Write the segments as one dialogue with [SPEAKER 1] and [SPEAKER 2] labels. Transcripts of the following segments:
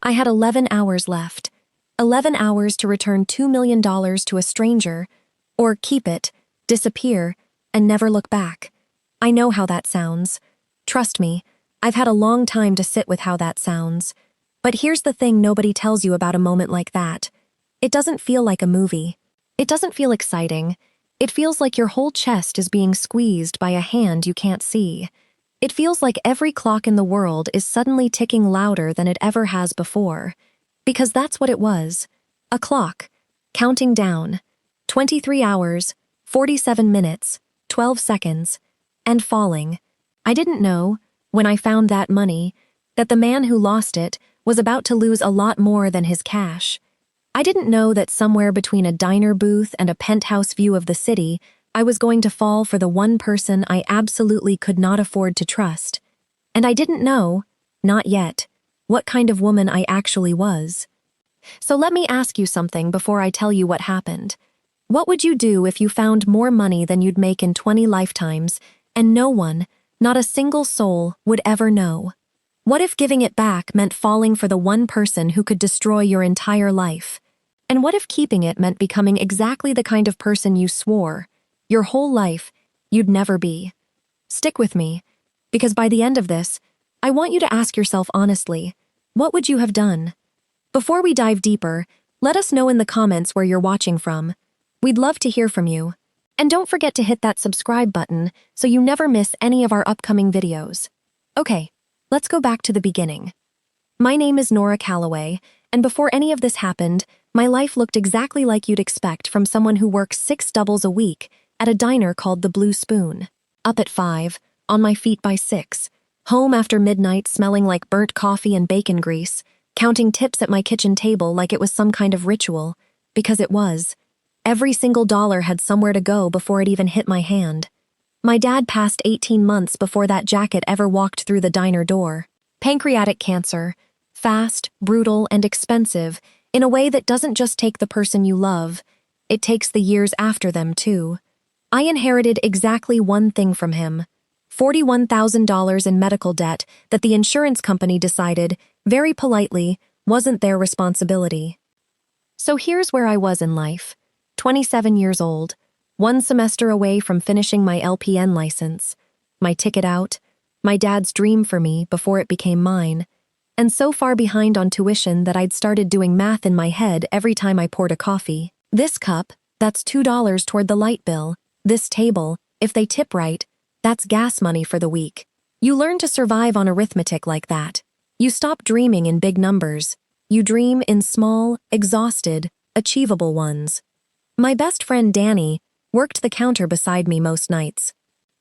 [SPEAKER 1] I had 11 hours left. 11 hours to return $2 million to a stranger, or keep it, disappear, and never look back. I know how that sounds. Trust me, I've had a long time to sit with how that sounds. But here's the thing nobody tells you about a moment like that. It doesn't feel like a movie. It doesn't feel exciting. It feels like your whole chest is being squeezed by a hand you can't see. It feels like every clock in the world is suddenly ticking louder than it ever has before. Because that's what it was. A clock. Counting down. 23 hours, 47 minutes, 12 seconds, and falling. I didn't know, when I found that money, that the man who lost it was about to lose a lot more than his cash. I didn't know that somewhere between a diner booth and a penthouse view of the city, I was going to fall for the one person I absolutely could not afford to trust. And I didn't know, not yet, what kind of woman I actually was. So let me ask you something before I tell you what happened. What would you do if you found more money than you'd make in 20 lifetimes, and no one, not a single soul, would ever know? What if giving it back meant falling for the one person who could destroy your entire life? And what if keeping it meant becoming exactly the kind of person you swore, your whole life, you'd never be? Stick with me, because by the end of this, I want you to ask yourself honestly, what would you have done? Before we dive deeper, let us know in the comments where you're watching from. We'd love to hear from you. And don't forget to hit that subscribe button so you never miss any of our upcoming videos. Okay, let's go back to the beginning. My name is Nora Calloway, and before any of this happened, my life looked exactly like you'd expect from someone who works 6 doubles a week at a diner called the Blue Spoon. Up at 5, on my feet by 6, home after midnight smelling like burnt coffee and bacon grease, counting tips at my kitchen table like it was some kind of ritual, because it was. Every single dollar had somewhere to go before it even hit my hand. My dad passed 18 months before that jacket ever walked through the diner door. Pancreatic cancer. Fast, brutal, and expensive, in a way that doesn't just take the person you love, it takes the years after them, too. I inherited exactly one thing from him: $41,000 in medical debt that the insurance company decided, very politely, wasn't their responsibility. So here's where I was in life. 27 years old, 1 semester away from finishing my LPN license, my ticket out, my dad's dream for me before it became mine, and so far behind on tuition that I'd started doing math in my head every time I poured a coffee. This cup, that's $2 toward the light bill. This table, if they tip right, that's gas money for the week. You learn to survive on arithmetic like that. You stop dreaming in big numbers. You dream in small, exhausted, achievable ones. My best friend Danny worked the counter beside me most nights.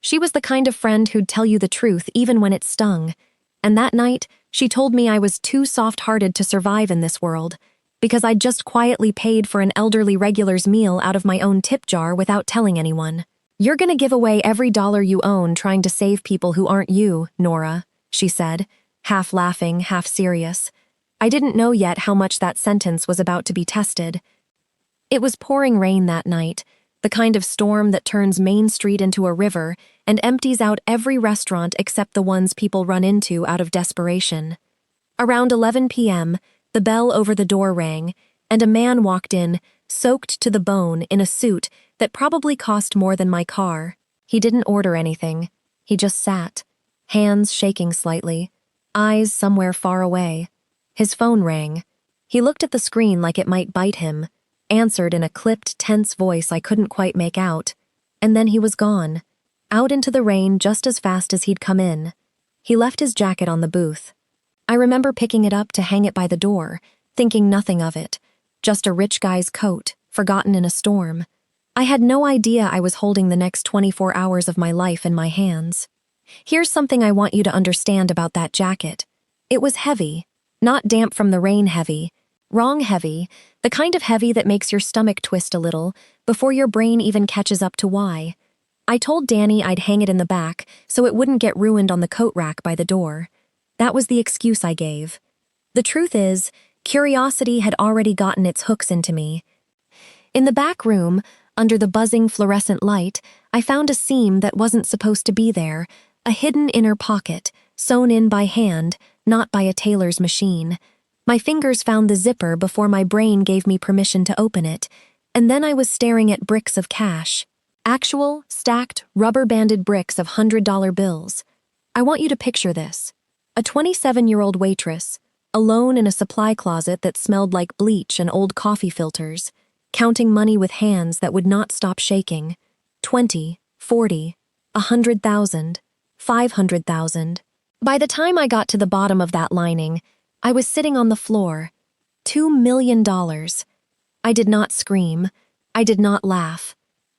[SPEAKER 1] She was the kind of friend who'd tell you the truth even when it stung. And that night, she told me I was too soft-hearted to survive in this world, because I'd just quietly paid for an elderly regular's meal out of my own tip jar without telling anyone. "You're gonna give away every dollar you own trying to save people who aren't you, Nora," she said, half laughing, half serious. I didn't know yet how much that sentence was about to be tested. It was pouring rain that night, the kind of storm that turns Main Street into a river and empties out every restaurant except the ones people run into out of desperation. Around 11 p.m., the bell over the door rang, and a man walked in, soaked to the bone in a suit that probably cost more than my car. He didn't order anything. He just sat, hands shaking slightly, eyes somewhere far away. His phone rang. He looked at the screen like it might bite him, answered in a clipped, tense voice I couldn't quite make out, and then he was gone, out into the rain just as fast as he'd come in. He left his jacket on the booth. I remember picking it up to hang it by the door, thinking nothing of it, just a rich guy's coat, forgotten in a storm. I had no idea I was holding the next 24 hours of my life in my hands. Here's something I want you to understand about that jacket. It was heavy, not damp from the rain heavy, wrong heavy, the kind of heavy that makes your stomach twist a little before your brain even catches up to why. I told Danny I'd hang it in the back so it wouldn't get ruined on the coat rack by the door. That was the excuse I gave. The truth is, curiosity had already gotten its hooks into me. In the back room, under the buzzing fluorescent light, I found a seam that wasn't supposed to be there, a hidden inner pocket, sewn in by hand, not by a tailor's machine. My fingers found the zipper before my brain gave me permission to open it, and then I was staring at bricks of cash. Actual, stacked, rubber-banded bricks of $100 bills. I want you to picture this. A 27-year-old waitress, alone in a supply closet that smelled like bleach and old coffee filters, counting money with hands that would not stop shaking. 20, 40, 100,000, 500,000. By the time I got to the bottom of that lining, I was sitting on the floor. $2 million. I did not scream. I did not laugh.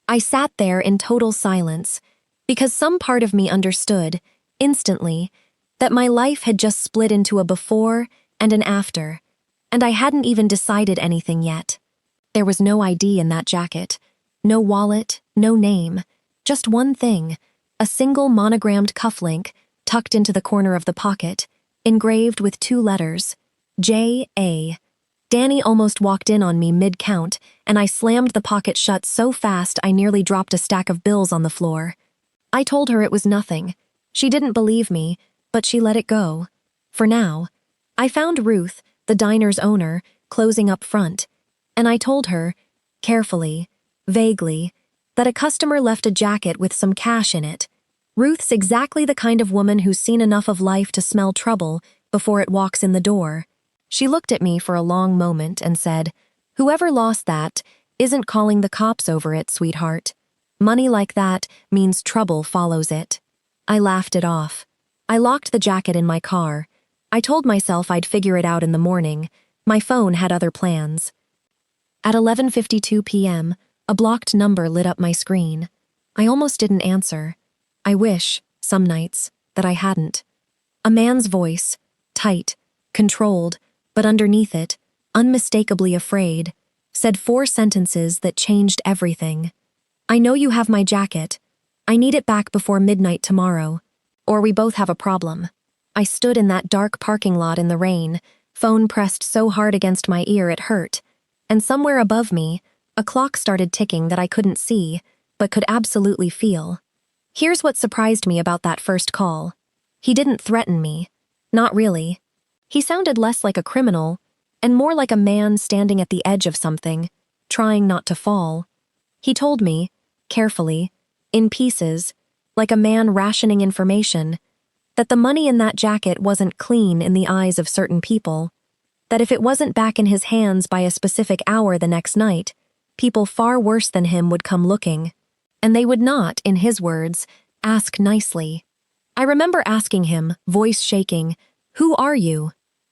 [SPEAKER 1] I sat there in total silence, because some part of me understood, instantly, that my life had just split into a before and an after, and I hadn't even decided anything yet. There was no ID in that jacket, no wallet, no name, just one thing, a single monogrammed cufflink tucked into the corner of the pocket, engraved with 2 letters, J.A. Danny almost walked in on me mid-count, and I slammed the pocket shut so fast I nearly dropped a stack of bills on the floor. I told her it was nothing. She didn't believe me, but she let it go. For now. I found Ruth, the diner's owner, closing up front, and I told her, carefully, vaguely, that a customer left a jacket with some cash in it. Ruth's exactly the kind of woman who's seen enough of life to smell trouble before it walks in the door. She looked at me for a long moment and said, "Whoever lost that isn't calling the cops over it, sweetheart. Money like that means trouble follows it." I laughed it off. I locked the jacket in my car. I told myself I'd figure it out in the morning. My phone had other plans. At 11:52 p.m., a blocked number lit up my screen. I almost didn't answer. I wish, some nights, that I hadn't. A man's voice, tight, controlled, but underneath it, unmistakably afraid, said 4 sentences that changed everything. "I know you have my jacket. I need it back before midnight tomorrow, or we both have a problem." I stood in that dark parking lot in the rain, phone pressed so hard against my ear it hurt, and somewhere above me, a clock started ticking that I couldn't see, but could absolutely feel. Here's what surprised me about that first call. He didn't threaten me. Not really. He sounded less like a criminal, and more like a man standing at the edge of something, trying not to fall. He told me, carefully, in pieces, like a man rationing information, that the money in that jacket wasn't clean in the eyes of certain people, that if it wasn't back in his hands by a specific hour the next night, people far worse than him would come looking, and they would not, in his words, ask nicely. I remember asking him, voice shaking, "Who are you?"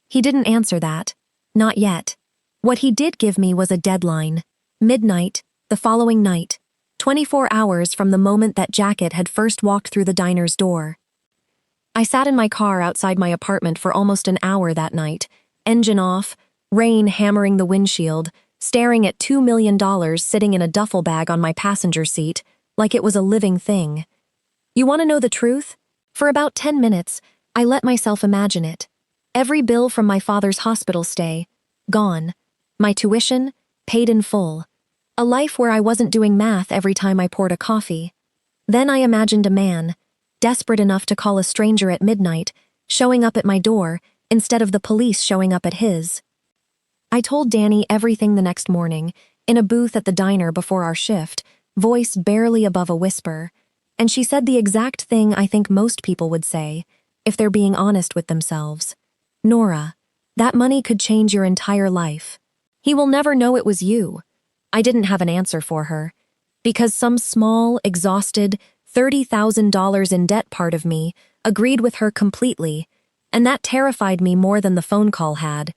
[SPEAKER 1] He didn't answer that. Not yet. What he did give me was a deadline. Midnight, the following night. 24 hours from the moment that jacket had first walked through the diner's door. I sat in my car outside my apartment for almost an hour that night, engine off, rain hammering the windshield, staring at $2 million sitting in a duffel bag on my passenger seat, like it was a living thing. You want to know the truth? For about 10 minutes, I let myself imagine it. Every bill from my father's hospital stay, gone. My tuition, paid in full. A life where I wasn't doing math every time I poured a coffee. Then I imagined a man, desperate enough to call a stranger at midnight, showing up at my door instead of the police showing up at his. I told Danny everything the next morning, in a booth at the diner before our shift, voice barely above a whisper, and she said the exact thing I think most people would say, if they're being honest with themselves. "Nora, that money could change your entire life. He will never know it was you." I didn't have an answer for her, because some small, exhausted, $30,000 in debt part of me agreed with her completely, and that terrified me more than the phone call had.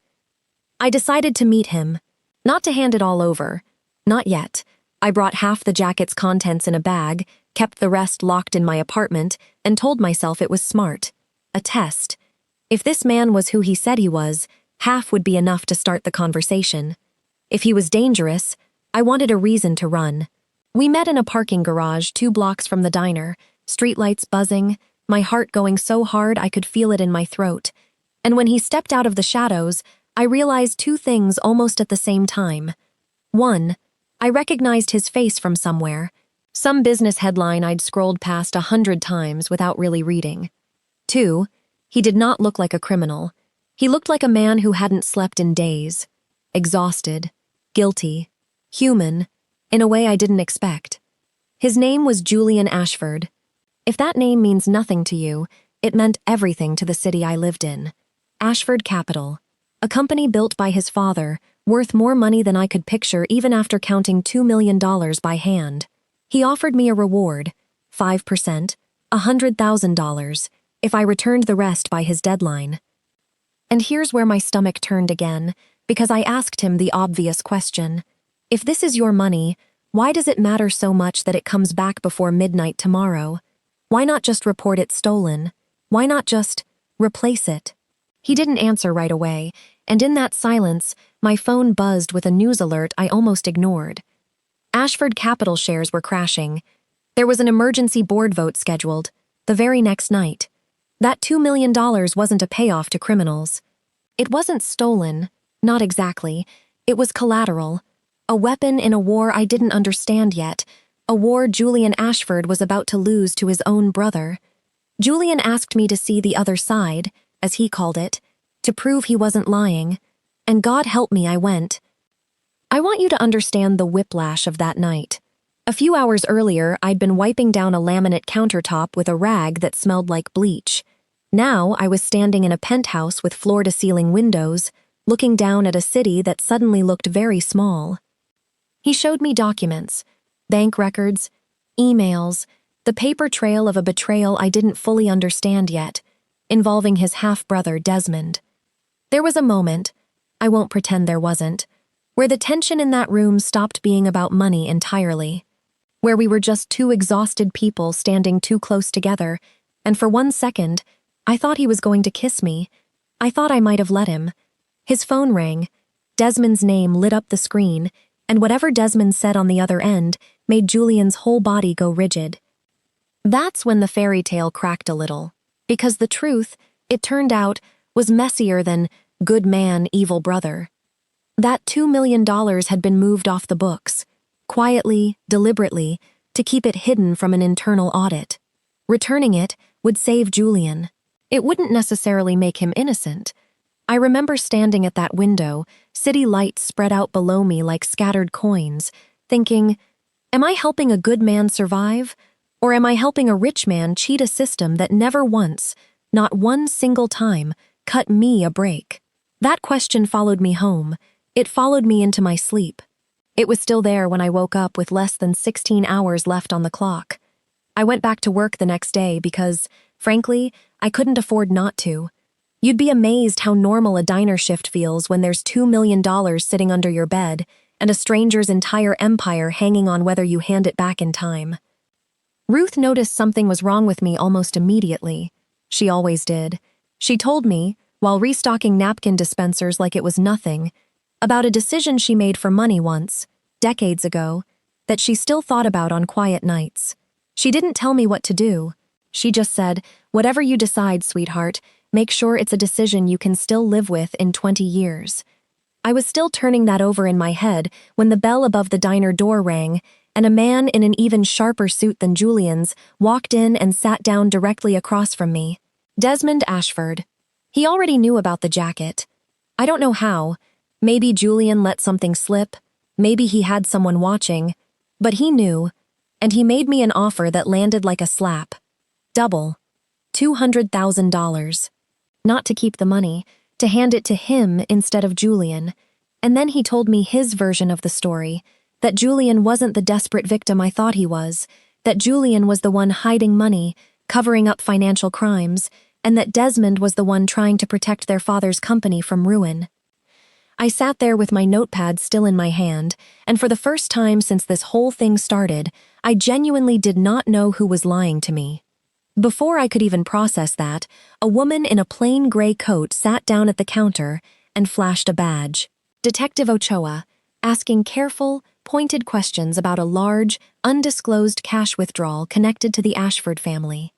[SPEAKER 1] I decided to meet him, not to hand it all over. Not yet. I brought half the jacket's contents in a bag, kept the rest locked in my apartment, and told myself it was smart. A test. If this man was who he said he was, half would be enough to start the conversation. If he was dangerous, I wanted a reason to run. We met in a parking garage 2 blocks from the diner, streetlights buzzing, my heart going so hard I could feel it in my throat. And when he stepped out of the shadows, I realized 2 things almost at the same time. 1, I recognized his face from somewhere, some business headline I'd scrolled past 100 times without really reading. 2, he did not look like a criminal. He looked like a man who hadn't slept in days, exhausted, guilty, human, in a way I didn't expect. His name was Julian Ashford. If that name means nothing to you, it meant everything to the city I lived in. Ashford Capital, a company built by his father, worth more money than I could picture even after counting $2 million by hand. He offered me a reward, 5%, $100,000, if I returned the rest by his deadline. And here's where my stomach turned again, because I asked him the obvious question. If this is your money, why does it matter so much that it comes back before midnight tomorrow? Why not just report it stolen? Why not just replace it? He didn't answer right away, and in that silence, my phone buzzed with a news alert I almost ignored. Ashford Capital shares were crashing. There was an emergency board vote scheduled, the very next night. That $2 million wasn't a payoff to criminals. It wasn't stolen, not exactly. It was collateral. A weapon in a war I didn't understand yet, a war Julian Ashford was about to lose to his own brother. Julian asked me to see the other side, as he called it, to prove he wasn't lying, and God help me, I went. I want you to understand the whiplash of that night. A few hours earlier, I'd been wiping down a laminate countertop with a rag that smelled like bleach. Now I was standing in a penthouse with floor-to-ceiling windows, looking down at a city that suddenly looked very small. He showed me documents, bank records, emails, the paper trail of a betrayal I didn't fully understand yet, involving his half-brother Desmond. There was a moment, I won't pretend there wasn't, where the tension in that room stopped being about money entirely, where we were just two exhausted people standing too close together, and for 1 second, I thought he was going to kiss me. I thought I might have let him. His phone rang. Desmond's name lit up the screen, and whatever Desmond said on the other end made Julian's whole body go rigid. That's when the fairy tale cracked a little, because the truth, it turned out, was messier than good man, evil brother. That $2 million had been moved off the books, quietly, deliberately, to keep it hidden from an internal audit. Returning it would save Julian. It wouldn't necessarily make him innocent. I remember standing at that window, city lights spread out below me like scattered coins, thinking, am I helping a good man survive? Or am I helping a rich man cheat a system that never once, not one single time, cut me a break? That question followed me home. It followed me into my sleep. It was still there when I woke up with less than 16 hours left on the clock. I went back to work the next day because, frankly, I couldn't afford not to. You'd be amazed how normal a diner shift feels when there's $2 million sitting under your bed and a stranger's entire empire hanging on whether you hand it back in time. Ruth noticed something was wrong with me almost immediately. She always did. She told me, while restocking napkin dispensers like it was nothing, about a decision she made for money once, decades ago, that she still thought about on quiet nights. She didn't tell me what to do. She just said, whatever you decide, sweetheart, make sure it's a decision you can still live with in 20 years. I was still turning that over in my head when the bell above the diner door rang, and a man in an even sharper suit than Julian's walked in and sat down directly across from me. Desmond Ashford. He already knew about the jacket. I don't know how. Maybe Julian let something slip. Maybe he had someone watching. But he knew, and he made me an offer that landed like a slap. Double. $200,000. Not to keep the money, to hand it to him instead of Julian. And then he told me his version of the story, that Julian wasn't the desperate victim I thought he was, that Julian was the one hiding money, covering up financial crimes, and that Desmond was the one trying to protect their father's company from ruin. I sat there with my notepad still in my hand, and for the first time since this whole thing started, I genuinely did not know who was lying to me. Before I could even process that, a woman in a plain gray coat sat down at the counter and flashed a badge. Detective Ochoa, asking careful, pointed questions about a large, undisclosed cash withdrawal connected to the Ashford family.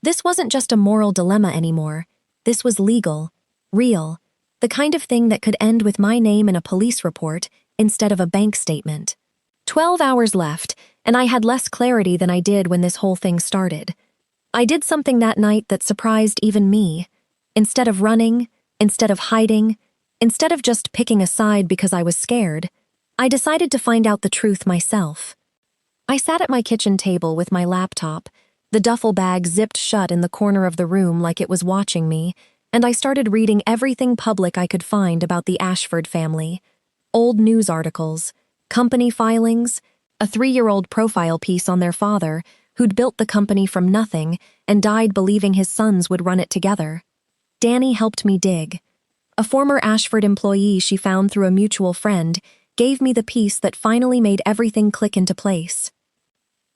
[SPEAKER 1] This wasn't just a moral dilemma anymore. This was legal, real, the kind of thing that could end with my name in a police report instead of a bank statement. 12 hours left, and I had less clarity than I did when this whole thing started. I did something that night that surprised even me. Instead of running, Instead of hiding, instead of just picking a side because I was scared, I decided to find out the truth myself. I sat at my kitchen table with my laptop, the duffel bag zipped shut in the corner of the room like it was watching me, and I started reading everything public I could find about the Ashford family. Old news articles, company filings, a 3-year-old profile piece on their father, who'd built the company from nothing and died believing his sons would run it together. Danny helped me dig. A former Ashford employee she found through a mutual friend gave me the piece that finally made everything click into place.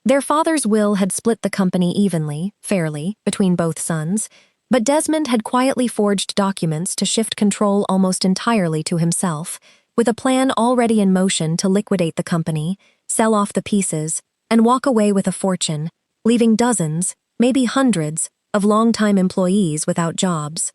[SPEAKER 1] Their father's will had split the company evenly, fairly, between both sons, but Desmond had quietly forged documents to shift control almost entirely to himself, with a plan already in motion to liquidate the company, sell off the pieces, and walk away with a fortune, leaving dozens, maybe hundreds, of longtime employees without jobs.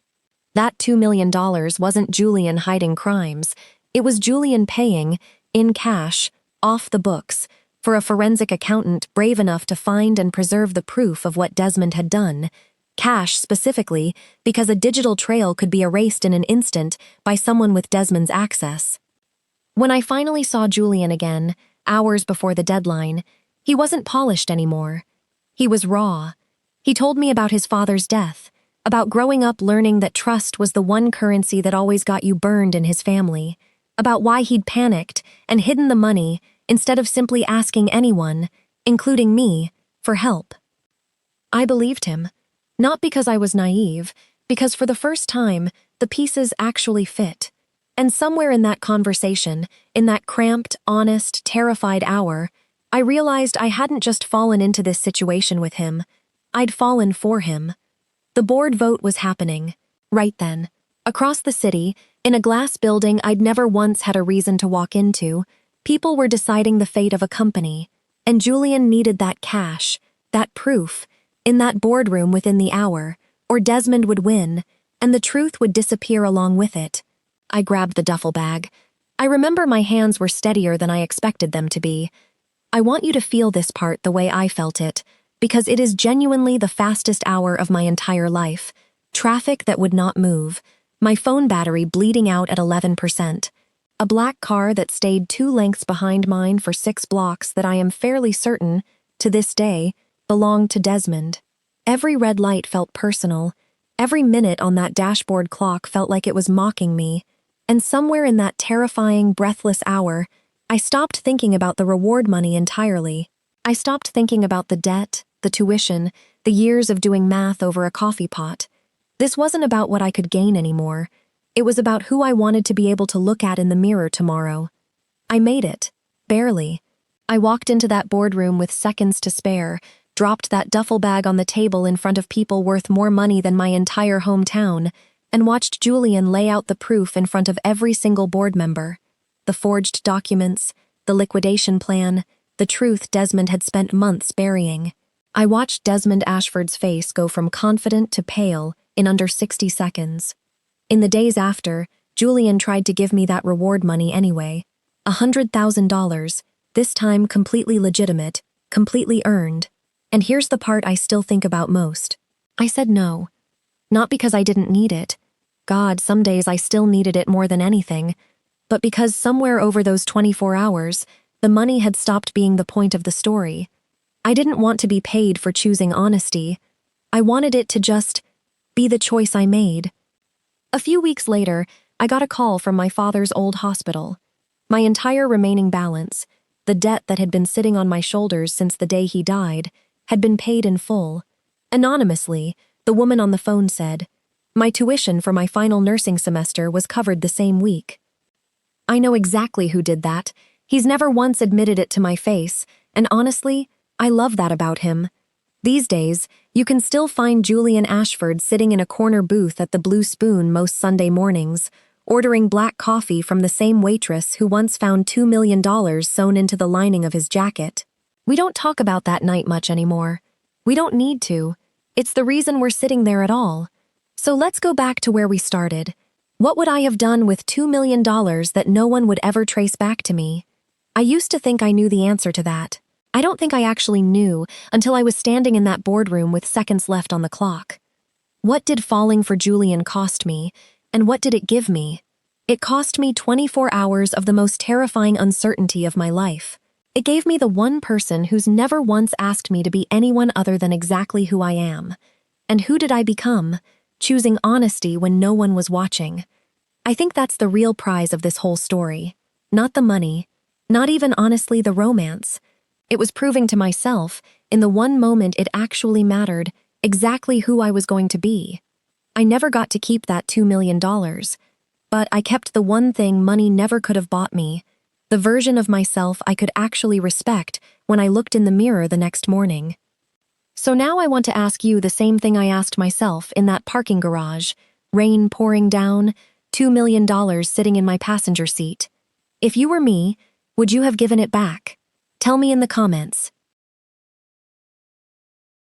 [SPEAKER 1] That $2 million wasn't Julian hiding crimes. It was Julian paying, in cash, off the books, for a forensic accountant brave enough to find and preserve the proof of what Desmond had done. Cash, specifically, because a digital trail could be erased in an instant by someone with Desmond's access. When I finally saw Julian again, hours before the deadline, he wasn't polished anymore. He was raw. He told me about his father's death, about growing up learning that trust was the one currency that always got you burned in his family, about why he'd panicked and hidden the money instead of simply asking anyone, including me, for help. I believed him, not because I was naive, because for the first time, the pieces actually fit. And somewhere in that conversation, in that cramped, honest, terrified hour, I realized I hadn't just fallen into this situation with him. I'd fallen for him. The board vote was happening, right then. Across the city, in a glass building I'd never once had a reason to walk into, people were deciding the fate of a company, and Julian needed that cash, that proof, in that boardroom within the hour, or Desmond would win, and the truth would disappear along with it. I grabbed the duffel bag. I remember my hands were steadier than I expected them to be. I want you to feel this part the way I felt it, because it is genuinely the fastest hour of my entire life. Traffic that would not move, my phone battery bleeding out at 11%, a black car that stayed 2 lengths behind mine for 6 blocks that I am fairly certain, to this day, belonged to Desmond. Every red light felt personal. Every minute on that dashboard clock felt like it was mocking me. And somewhere in that terrifying, breathless hour, I stopped thinking about the reward money entirely. I stopped thinking about the debt, the tuition, the years of doing math over a coffee pot. This wasn't about what I could gain anymore. It was about who I wanted to be able to look at in the mirror tomorrow. I made it. Barely. I walked into that boardroom with seconds to spare, dropped that duffel bag on the table in front of people worth more money than my entire hometown, and watched Julian lay out the proof in front of every single board member. The forged documents, the liquidation plan, the truth Desmond had spent months burying. I watched Desmond Ashford's face go from confident to pale in under 60 seconds. In the days after, Julian tried to give me that reward money anyway. $100,000, this time completely legitimate, completely earned. And here's the part I still think about most. I said no. Not because I didn't need it. God, some days I still needed it more than anything. But because somewhere over those 24 hours, the money had stopped being the point of the story. I didn't want to be paid for choosing honesty. I wanted it to just be the choice I made. A few weeks later, I got a call from my father's old hospital. My entire remaining balance, the debt that had been sitting on my shoulders since the day he died, had been paid in full. Anonymously, the woman on the phone said, "My tuition for my final nursing semester was covered the same week." I know exactly who did that. He's never once admitted it to my face, and honestly, I love that about him. These days, you can still find Julian Ashford sitting in a corner booth at the Blue Spoon most Sunday mornings, ordering black coffee from the same waitress who once found $2 million sewn into the lining of his jacket. We don't talk about that night much anymore. We don't need to. It's the reason we're sitting there at all. So let's go back to where we started. What would I have done with $2 million that no one would ever trace back to me? I used to think I knew the answer to that. I don't think I actually knew until I was standing in that boardroom with seconds left on the clock. What did falling for Julian cost me? And what did it give me? It cost me 24 hours of the most terrifying uncertainty of my life. It gave me the one person who's never once asked me to be anyone other than exactly who I am. And who did I become? Choosing honesty when no one was watching. I think that's the real prize of this whole story. Not the money. Not even honestly the romance. It was proving to myself, in the one moment it actually mattered, exactly who I was going to be. I never got to keep that $2 million. But I kept the one thing money never could have bought me, the version of myself I could actually respect when I looked in the mirror the next morning. So now I want to ask you the same thing I asked myself in that parking garage, rain pouring down, $2 million sitting in my passenger seat. If you were me, would you have given it back? Tell me in the comments.